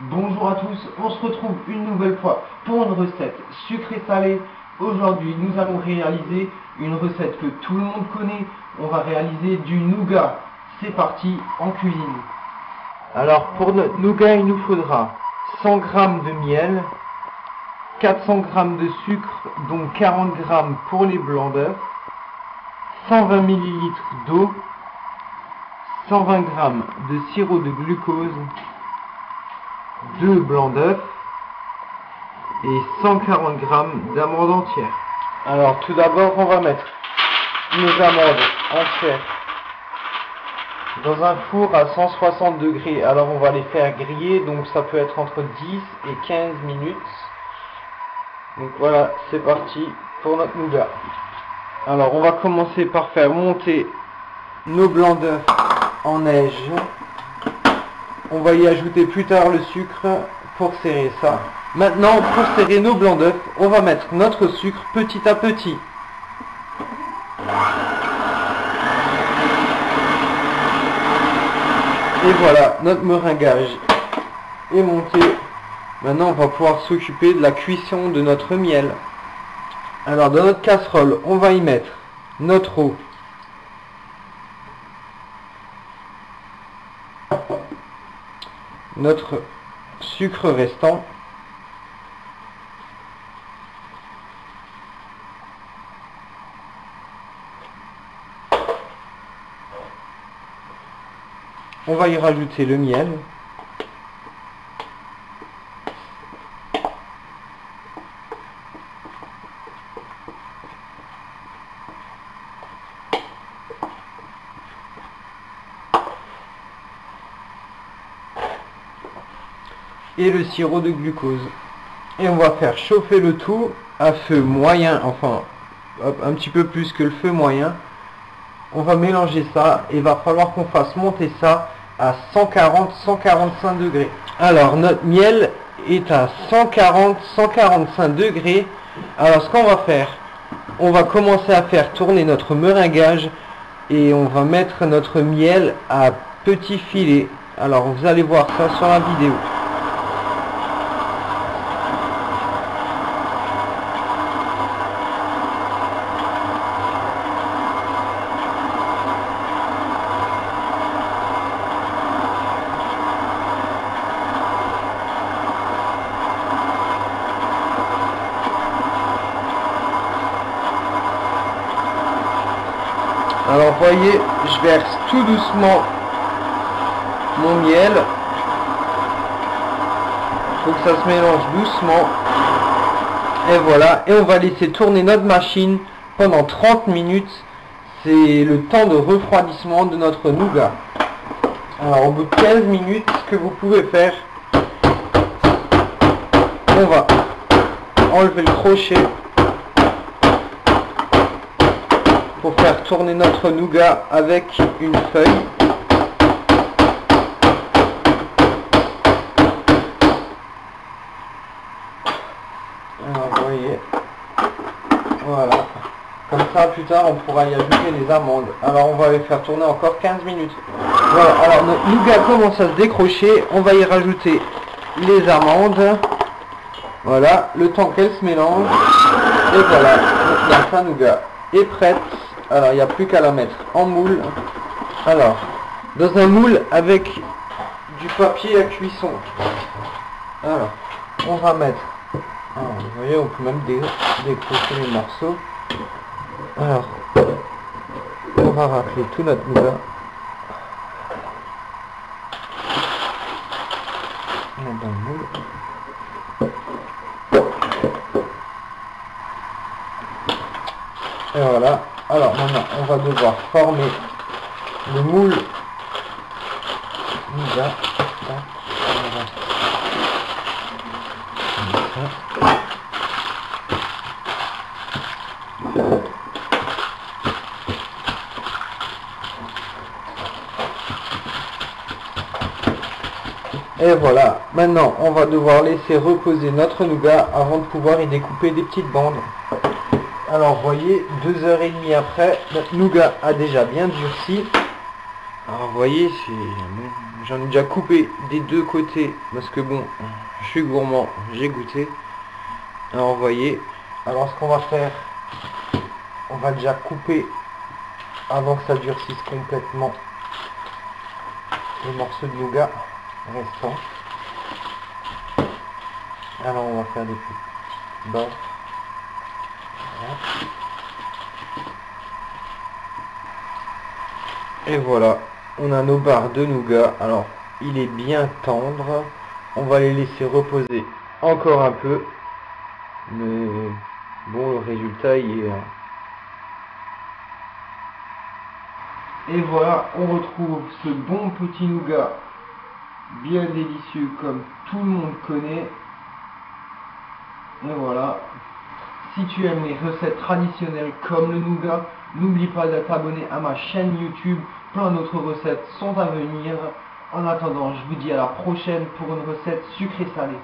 Bonjour à tous, on se retrouve une nouvelle fois pour une recette sucré-salé. Aujourd'hui, nous allons réaliser une recette que tout le monde connaît. On va réaliser du nougat. C'est parti en cuisine. Alors pour notre nougat, il nous faudra 100 g de miel, 400 g de sucre, dont 40 g pour les blancs d'œufs, 120 ml d'eau, 120 g de sirop de glucose, 2 blancs d'œufs et 140 g d'amandes entières. Alors tout d'abord, on va mettre nos amandes entières dans un four à 160 degrés. Alors on va les faire griller, donc ça peut être entre 10 et 15 minutes. Donc voilà, c'est parti pour notre nougat. Alors on va commencer par faire monter nos blancs d'œufs en neige. On va y ajouter plus tard le sucre pour serrer ça. Maintenant, pour serrer nos blancs d'œufs, on va mettre notre sucre petit à petit. Et voilà, notre meringuage est monté. Maintenant, on va pouvoir s'occuper de la cuisson de notre miel. Alors, dans notre casserole, on va y mettre notre eau. Notre sucre restant. On va y rajouter le miel. Et le sirop de glucose. Et on va faire chauffer le tout à feu moyen, enfin un petit peu plus que le feu moyen. On va mélanger ça et il va falloir qu'on fasse monter ça à 140-145 degrés. Alors notre miel est à 140-145 degrés. Alors ce qu'on va faire, on va commencer à faire tourner notre meringuage et on va mettre notre miel à petits filets. Alors vous allez voir ça sur la vidéo. Alors voyez, je verse tout doucement mon miel. Il faut que ça se mélange doucement. Et voilà, et on va laisser tourner notre machine pendant 30 minutes. C'est le temps de refroidissement de notre nougat. Alors au bout de 15 minutes, ce que vous pouvez faire, on va enlever le crochet pour faire tourner notre nougat avec une feuille. Alors vous voyez, voilà, comme ça plus tard on pourra y ajouter les amandes. Alors on va les faire tourner encore 15 minutes. Voilà, alors notre nougat commence à se décrocher, on va y rajouter les amandes. Voilà, le temps qu'elles se mélangent. Et voilà, notre nougat est prête. Alors il n'y a plus qu'à la mettre en moule. Alors dans un moule avec du papier à cuisson. Alors on va mettre, alors, vous voyez, on peut même décrocher les morceaux. Alors on va racler tout notre nougat. Dans le moule. Et voilà. Alors maintenant, on va devoir former le moule nougat. Et voilà, maintenant on va devoir laisser reposer notre nougat avant de pouvoir y découper des petites bandes. Alors vous voyez, 2h30 après, notre nougat a déjà bien durci. Alors vous voyez, bon, j'en ai déjà coupé des deux côtés parce que bon, je suis gourmand, j'ai goûté. Alors vous voyez, alors ce qu'on va faire, on va déjà couper avant que ça durcisse complètement les morceaux de nougat restants. Alors on va faire des petites barres. Voilà. Et voilà, on a nos barres de nougat. Alors il est bien tendre, on va les laisser reposer encore un peu, mais bon, le résultat il est Et voilà, on retrouve ce bon petit nougat bien délicieux comme tout le monde connaît. Et voilà, si tu aimes les recettes traditionnelles comme le nougat, n'oublie pas de t'abonner à ma chaîne YouTube. Plein d'autres recettes sont à venir. En attendant, je vous dis à la prochaine pour une recette sucrée salée.